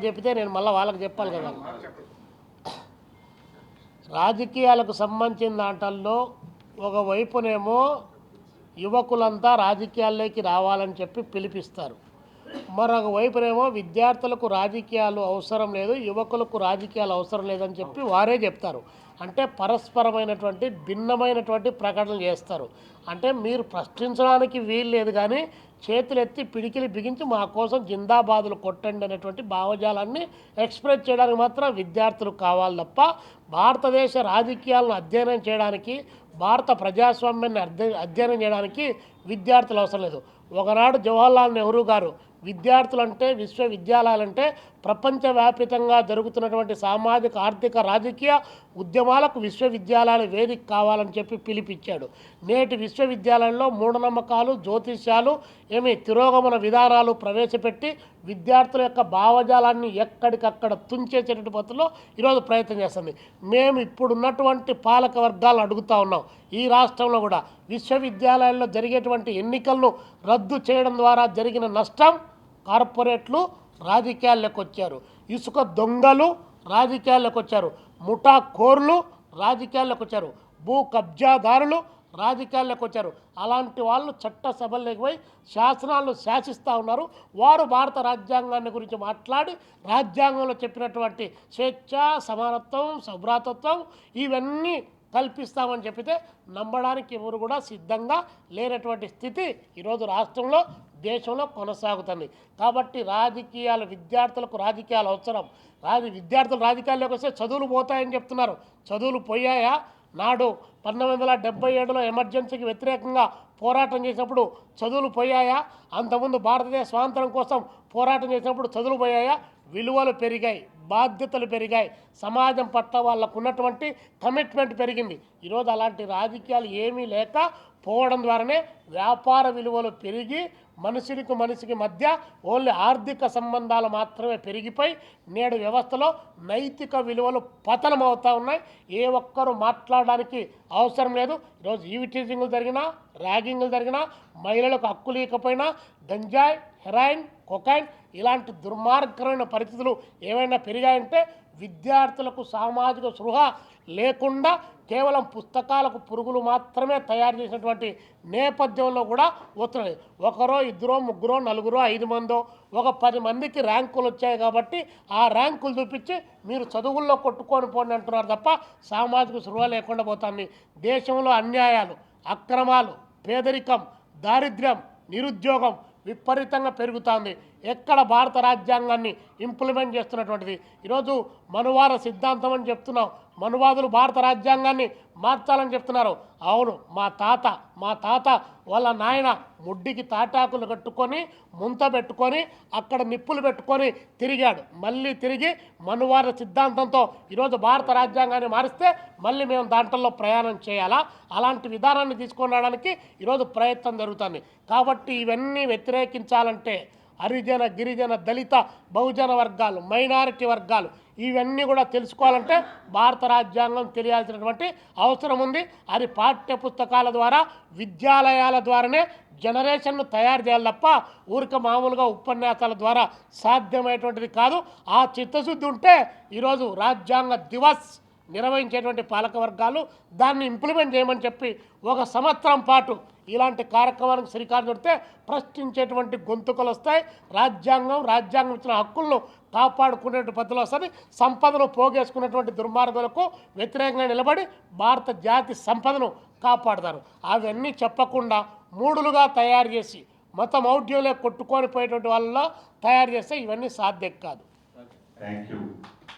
చెప్తే నేను మళ్ళీ వాళ్ళకి చెప్పాలి కదా. రాజకీయాలకు సంబంధించిన దాంట్లో ఒకవైపునేమో యువకులంతా రాజకీయాల్లోకి రావాలని చెప్పి పిలిపిస్తారు, మరొక వైపునేమో విద్యార్థులకు రాజకీయాలు అవసరం లేదు, యువకులకు రాజకీయాలు అవసరం లేదని చెప్పి వారే చెప్తారు. అంటే పరస్పరమైనటువంటి భిన్నమైనటువంటి ప్రకటనలు చేస్తారు. అంటే మీరు ప్రశ్నించడానికి వీలు లేదు, కానీ చేతులెత్తి పిడికిలి బిగించి మా కోసం జిందాబాదులు కొట్టండి అనేటువంటి భావజాలాన్ని ఎక్స్ప్రెస్ చేయడానికి మాత్రం విద్యార్థులు కావాలి తప్ప భారతదేశ రాజకీయాలను అధ్యయనం చేయడానికి, భారత ప్రజాస్వామ్యాన్ని అధ్యయనం చేయడానికి విద్యార్థులు అవసరం లేదు. ఒకనాడు జవహర్లాల్ నెహ్రూ గారు విద్యార్థులంటే, విశ్వవిద్యాలయాలంటే ప్రపంచవ్యాప్తంగా జరుగుతున్నటువంటి సామాజిక, ఆర్థిక, రాజకీయ ఉద్యమాలకు విశ్వవిద్యాలయాల వేదిక కావాలని చెప్పి పిలిపించాడు. నేటి విశ్వవిద్యాలయంలో మూఢనమ్మకాలు, జ్యోతిష్యాలు, తిరోగమన విధానాలు ప్రవేశపెట్టి విద్యార్థుల యొక్క భావజాలాన్ని ఎక్కడికక్కడ తుంచేసేటువంటి పద్ధతిలో ఈరోజు ప్రయత్నం చేస్తుంది. మేము ఇప్పుడున్నటువంటి పాలక వర్గాలను అడుగుతూ ఉన్నాం, ఈ రాష్ట్రంలో కూడా విశ్వవిద్యాలయాల్లో జరిగేటువంటి ఎన్నికలను రద్దు చేయడం ద్వారా జరిగిన నష్టం కార్పొరేట్లు రాజకీయాల్లోకి వచ్చారు, ఇసుక దొంగలు రాజకీయాల్లోకి వచ్చారు, ముఠా కోర్లు రాజకీయాల్లోకి వచ్చారు, భూ కబ్జాదారులు రాజకీయాల్లోకి వచ్చారు. అలాంటి వాళ్ళు చట్టసభల్లోకి పోయి శాసనాలను శాసిస్తూ ఉన్నారు. వారు భారత రాజ్యాంగాన్ని గురించి మాట్లాడి రాజ్యాంగంలో చెప్పినటువంటి స్వేచ్ఛ, సమానత్వం, సౌభ్రాతత్వం ఇవన్నీ కల్పిస్తామని చెప్పితే నమ్మడానికి ఎవరు కూడా సిద్ధంగా లేనటువంటి స్థితి ఈరోజు రాష్ట్రంలో, దేశంలో కొనసాగుతుంది. కాబట్టి రాజకీయాలు, విద్యార్థులకు రాజకీయాలు అవసరం. విద్యార్థులు రాజకీయాల్లోకి వస్తే చదువులు పోతాయని చెప్తున్నారు. చదువులు పోయాయా? నాడు 1977లో ఎమర్జెన్సీకి వ్యతిరేకంగా పోరాటం చేసినప్పుడు చదువులు పోయాయా? అంతకుముందు భారతదేశ స్వాతంత్రం కోసం పోరాటం చేసినప్పుడు చదువులు పోయాయా? విలువలు పెరిగాయి, బాధ్యతలు పెరిగాయి, సమాజం పట్ల వాళ్ళకు ఉన్నటువంటి కమిట్మెంట్ పెరిగింది. ఈరోజు అలాంటి రాజకీయాలు ఏమీ లేక పోవడం ద్వారానే వ్యాపార విలువలు పెరిగి మనిషికి మనిషికి మధ్య ఓన్లీ ఆర్థిక సంబంధాలు మాత్రమే పెరిగిపోయి నేడు వ్యవస్థలో నైతిక విలువలు పతనం అవుతూ ఉన్నాయి. ఏ ఒక్కరూ మాట్లాడడానికి అవసరం లేదు. ఈరోజు ఈవి టీజింగ్లు జరిగినా, ర్యాగింగ్లు జరిగినా, మహిళలకు హక్కు లేకపోయినా, గంజాయి, హెరాయిన్, కొకైన్ ఇలాంటి దుర్మార్గమైన పరిస్థితులు ఏమైనా పెరిగాయంటే విద్యార్థులకు సామాజిక స్పృహ లేకుండా కేవలం పుస్తకాలకు పురుగులు మాత్రమే తయారు చేసినటువంటి నేపథ్యంలో కూడా వస్తున్నాయి. ఒకరో, ఇద్దరో, ముగ్గురో, నలుగురో, 5 మందో, ఒక 10 మందికి ర్యాంకులు వచ్చాయి కాబట్టి ఆ ర్యాంకులు చూపించి మీరు చదువుల్లో కొట్టుకొని పోండి అంటున్నారు తప్ప సామాజిక స్పృహ లేకుండా పోతుంది. దేశంలో అన్యాయాలు, అక్రమాలు, పేదరికం, దారిద్ర్యం, నిరుద్యోగం విపరీతంగా పెరుగుతుంది. ఎక్కడ భారత రాజ్యాంగాన్ని ఇంప్లిమెంట్ చేస్తున్నటువంటిది? ఈరోజు మనువాద సిద్ధాంతం అని చెప్తున్నాం, మనువాదులు భారత రాజ్యాంగాన్ని మార్చాలని చెప్తున్నారు. అవును, మా తాత వాళ్ళ నాయన ముడ్డికి తాటాకులు కట్టుకొని ముంత పెట్టుకొని అక్కడ నిప్పులు పెట్టుకొని తిరిగాడు. మళ్ళీ తిరిగి మనువాద సిద్ధాంతంతో ఈరోజు భారత రాజ్యాంగాన్ని మారిస్తే మళ్ళీ మేము దాంట్లో ప్రయాణం చేయాలా? అలాంటి విధానాన్ని తీసుకొని రావడానికి ఈరోజు ప్రయత్నం జరుగుతుంది. కాబట్టి ఇవన్నీ వ్యతిరేకించాలంటే హరిజన, గిరిజన, దళిత, బహుజన వర్గాలు, మైనారిటీ వర్గాలు ఇవన్నీ కూడా తెలుసుకోవాలంటే భారత రాజ్యాంగం తెలియాల్సినటువంటి అవసరం ఉంది. అది పాఠ్య పుస్తకాల ద్వారా, విద్యాలయాల ద్వారానే జనరేషన్ను తయారు చేయాలి తప్ప ఊరిక మామూలుగా ఉపన్యాసాల ద్వారా సాధ్యమైనటువంటిది కాదు. ఆ చిత్తశుద్ధి ఉంటే ఈరోజు రాజ్యాంగ దివస్ నిర్వహించేటువంటి పాలక వర్గాలు దాన్ని ఇంప్లిమెంట్ చేయమని చెప్పి 1 సంవత్సరం పాటు ఇలాంటి కార్యక్రమానికి శ్రీకారం చుడితే ప్రశ్నించేటువంటి గొంతుకలు వస్తాయి. రాజ్యాంగం ఇచ్చిన హక్కులను కాపాడుకునేటువంటి పద్ధతులు వస్తుంది. సంపదను పోగేసుకున్నటువంటి దుర్మార్గులకు వ్యతిరేకంగా నిలబడి భారత జాతి సంపదను కాపాడుతారు. అవన్నీ చెప్పకుండా మూడులుగా తయారు చేసి మొత్తం ఔడ్యంలో కొట్టుకొని పోయేటువంటి వాళ్ళలో తయారు చేస్తే ఇవన్నీ సాధ్యం కాదు. Thank you.